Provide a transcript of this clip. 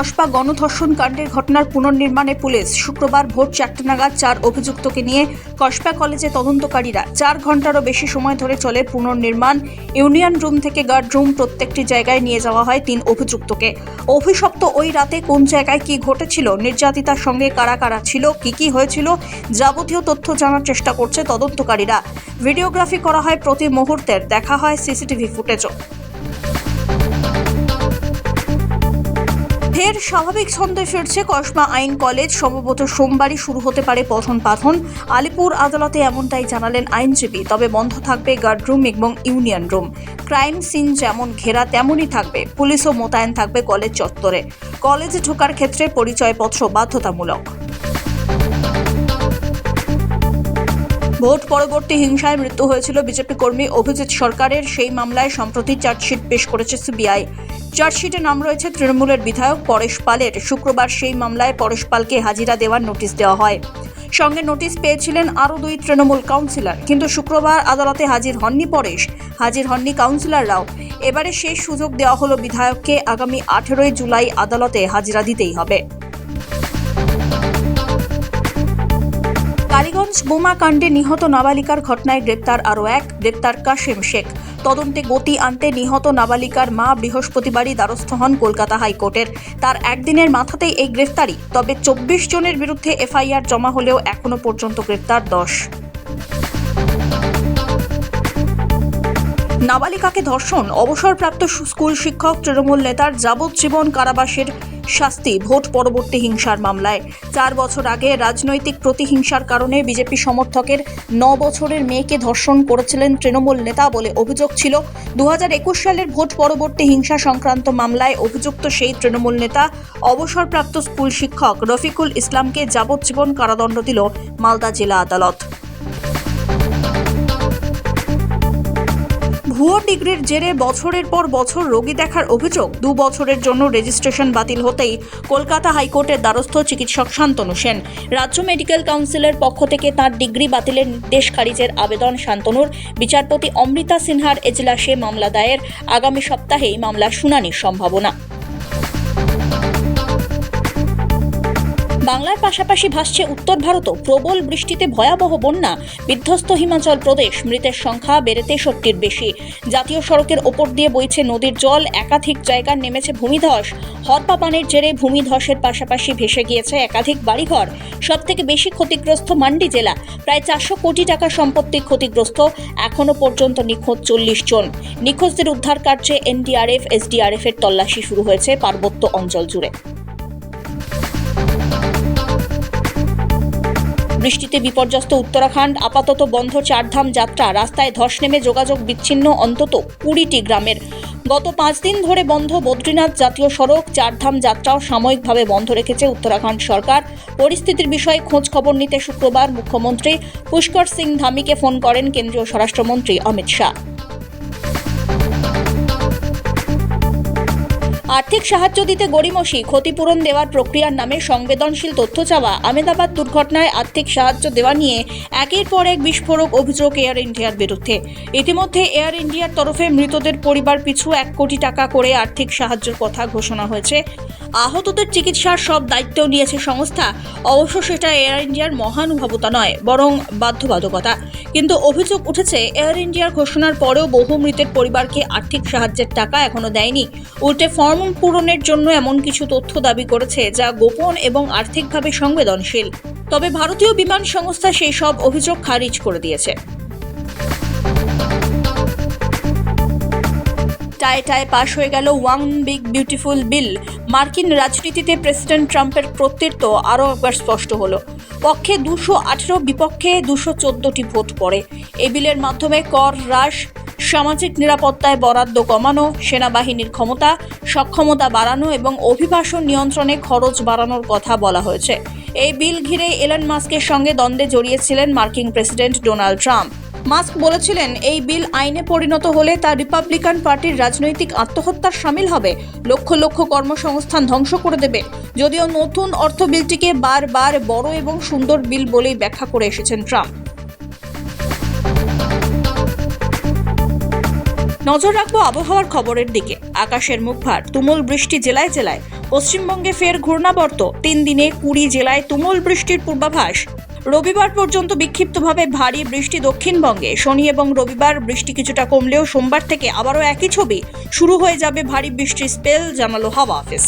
কসবা গণধর্ষণ কাণ্ডের ঘটনার পুনর্নির্মাণে পুলিশ শুক্রবার ভোর 4টা নাগাদ 4 অভিযুক্তকে নিয়ে কসবা কলেজে তদন্তকারীরা 4 ঘন্টারও বেশি সময় ধরে চলে পুনর্নির্মাণ। ইউনিয়ন রুম থেকে গার্ড রুম প্রত্যেকটি জায়গায় নিয়ে যাওয়া হয় 3 অভিযুক্তকে। অভিশপ্ত ওই রাতে কোন জায়গায় কি ঘটেছিল, নির্যাতিতার সঙ্গে কারা কারা ছিল, কি হয়েছিল, যাবতীয় তথ্য জানার চেষ্টা করছে তদন্তকারীরা। ভিডিওগ্রাফি করা হয় প্রতি মুহূর্তের, দেখা হয় সিসিটিভি ফুটেজও। ফের স্বাভাবিক ছন্দে ফিরছে কসবা আইন কলেজ। সম্ভবত সোমবারই শুরু হতে পারে পঠন পাঠন। আলিপুর আদালতে এমনটাই জানালেন আইনজীবী। তবে বন্ধ থাকবে গার্ড রুম এবং ইউনিয়ন রুম। ক্রাইম সিন যেমন ঘেরা তেমনই থাকবে। পুলিশও মোতায়েন থাকবে কলেজ চত্বরে। কলেজে ঢোকার ক্ষেত্রে পরিচয়পত্র বাধ্যতামূলক। ভোট পরবর্তী হিংসায় মৃত্যু হয়েছিল বিজেপি কর্মী অভিজিৎ সরকারের। সেই মামলায় সম্প্রতি চার্জশিট পেশ করেছে সিবিআই। চার্জশিটে নাম রয়েছে তৃণমূলের বিধায়ক পরেশ পালের। শুক্রবার সেই মামলায় পরেশ পালকে হাজিরা দেওয়ার নোটিশ দেওয়া হয়। সঙ্গে নোটিশ পেয়েছিলেন আরও 2 তৃণমূল কাউন্সিলর। কিন্তু শুক্রবার আদালতে হাজির হননি পরেশ, হাজির হননি কাউন্সিলররাও। এবারে শেষ সুযোগ দেওয়া হলো বিধায়ককে। আগামী 18 জুলাই আদালতে হাজিরা দিতেই হবে। কালীগঞ্জ বোমা কাণ্ডে নিহত নাবালিকার ঘটনায় গ্রেপ্তার আরও এক। গ্রেপ্তার কাশেম শেখ। তদন্তে গতি আনতে নিহত নাবালিকার মা বৃহস্পতিবারই দ্বারস্থ হন কলকাতা হাইকোর্টের। তার একদিনের মাথাতেই এই গ্রেফতারি। তবে 24 জনের বিরুদ্ধে এফআইআর জমা হলেও এখনো পর্যন্ত গ্রেপ্তার 10। নাবালিকাকে ধর্ষণ, অবসরপ্রাপ্ত স্কুল শিক্ষক তৃণমূল নেতার যাবজ্জীবন কারাবাসের শাস্তি ভোট পরবর্তী হিংসার মামলায়। 4 বছর আগে রাজনৈতিক প্রতিহিংসার কারণে বিজেপি সমর্থকের 9 বছরের মেয়েকে ধর্ষণ করেছিলেন তৃণমূল নেতা বলে অভিযোগ ছিল। 2021 সালের ভোট পরবর্তী হিংসা সংক্রান্ত মামলায় অভিযুক্ত সেই তৃণমূল নেতা অবসরপ্রাপ্ত স্কুল শিক্ষক রফিকুল ইসলামকে যাবজ্জীবন কারাদণ্ড দিল মালদা জেলা আদালত। ভুয়ো ডিগ্রির জেরে বছরের পর বছর রোগী দেখার অভিযোগ। 2 বছরের জন্য রেজিস্ট্রেশন বাতিল হতেই কলকাতা হাইকোর্টের দ্বারস্থ চিকিৎসক শান্তনু সেন। রাজ্য মেডিকেল কাউন্সিলের পক্ষ থেকে তাঁর ডিগ্রি বাতিলের নির্দেশ খারিজের আবেদন শান্তনুর। বিচারপতি অমৃতা সিনহার এজলাসে মামলা দায়ের। আগামী সপ্তাহেই মামলার শুনানির সম্ভাবনা। বাংলার পাশাপাশি ভাসছে উত্তর ভারতও। প্রবল বৃষ্টিতে ভয়াবহ বন্যা। বিধ্বস্ত হিমাচল প্রদেশ। মৃতের সংখ্যা বেড়ে 63-র বেশি। জাতীয় সড়কের ওপর দিয়ে বইছে নদীর জল। একাধিক জায়গায় নেমেছে ভূমিধস। হরপাপানের জেরে ভূমিধসের পাশাপাশি ভেসে গিয়েছে একাধিক বাড়িঘর। সবথেকে বেশি ক্ষতিগ্রস্ত মান্ডি জেলা। প্রায় 400 কোটি টাকা সম্পত্তি ক্ষতিগ্রস্ত। এখনো পর্যন্ত নিখোঁজ 40 জন। নিখোঁজদের উদ্ধার কার্যে এনডিআরএফ, এসডিআরএফ এর তল্লাশি শুরু হয়েছে পার্বত্য অঞ্চল জুড়ে। বৃষ্টিতে বিপর্যস্ত উত্তরাখণ্ড। আপাতত বন্ধ 4 ধাম যাত্রা। রাস্তায় ধস নেমে যোগাযোগ বিচ্ছিন্ন অন্তত 20টি গ্রামের। গত 5 দিন ধরে বন্ধ বদ্রীনাথ জাতীয় সড়ক। 4 ধাম যাত্রাও সাময়িকভাবে বন্ধ রেখেছে উত্তরাখণ্ড সরকার। পরিস্থিতির বিষয়ে খোঁজ খবর নিতে শুক্রবার মুখ্যমন্ত্রী পুষ্কর সিং ধামিকে ফোন করেন কেন্দ্রীয় স্বরাষ্ট্রমন্ত্রী অমিত শাহ। আর্থিক সাহায্য দিতে গড়িমসি। ক্ষতিপূরণ দেওয়ার প্রক্রিয়ার নামে সংবেদনশীল তথ্য চাওয়া। আহমেদাবাদ দুর্ঘটনায় আর্থিক সাহায্য দেওয়া নিয়ে একের পর এক বিস্ফোরক অভিযোগ এয়ার ইন্ডিয়ার বিরুদ্ধে। ইতিমধ্যে এয়ার ইন্ডিয়ার তরফে মৃতদের পরিবার পিছু 1 কোটি টাকা করে আর্থিক সাহায্যের কথা ঘোষণা হয়েছে। আহতদের চিকিৎসার সব দায়িত্বও নিয়েছে সংস্থা। অবশ্য সেটা এয়ার ইন্ডিয়ার মহানুভবতা নয়, বরং বাধ্যবাধকতা। কিন্তু অভিযোগ উঠেছে এয়ার ইন্ডিয়ার ঘোষণার পরেও বহু মৃতের পরিবারকে আর্থিক সাহায্যের টাকা এখনো দেয়নি। উল্টে ফর্ম পূরণের জন্য এমন কিছু তথ্য দাবি করেছে যা গোপন এবং আর্থিকভাবে সংবেদনশীল। তবে ভারতীয় বিমান সংস্থা সেই সব অভিযোগ খারিজ করে দিয়েছে। টায় পাশ হয়ে গেল ওয়ান বিগ বিউটিফুল বিল। মার্কিন রাজনীতিতে প্রেসিডেন্ট ট্রাম্পের কর্তৃত্ব আরও একবার স্পষ্ট হলো। পক্ষে 218, বিপক্ষে 214টি ভোট পড়ে। এই বিলের মাধ্যমে কর হ্রাস, সামাজিক নিরাপত্তায় বরাদ্দ কমানো, সেনাবাহিনীর ক্ষমতা সক্ষমতা বাড়ানো এবং অভিবাসন নিয়ন্ত্রণে খরচ বাড়ানোর কথা বলা হয়েছে। এই বিল ঘিরে এলন মাস্কের সঙ্গে দ্বন্দ্বে জড়িয়েছিলেন মার্কিন প্রেসিডেন্ট ডোনাল্ড ট্রাম্প। মাস্ক বলেছিলেন এই বিল আইনে পরিণত হলে তা রিপাবলিকান পার্টির রাজনৈতিক আত্মহত্যার শামিল হবে, লক্ষ লক্ষ কর্মসংস্থান ধ্বংস করে দেবে। যদিও নতুন অর্থ বিলটিকে বারবার বড় এবং সুন্দর বিল বলেই ব্যাখ্যা করে এসেছেন ট্রাম্প। নজর রাখবো আবহাওয়ার খবরের দিকে। আকাশের মুখভার, তুমুল বৃষ্টি জেলায় জেলায়। পশ্চিমবঙ্গে ফের ঘূর্ণাবর্ত, 3 দিনে 20 জেলায় তুমুল বৃষ্টির পূর্বাভাস। রবিবার পর্যন্ত বিক্ষিপ্তভাবে ভারী বৃষ্টি দক্ষিণবঙ্গে। শনি এবং রবিবার বৃষ্টি কিছুটা কমলেও সোমবার থেকে আবারও একই ছবি, শুরু হয়ে যাবে ভারী বৃষ্টির স্পেল, জানালো হাওয়া অফিস।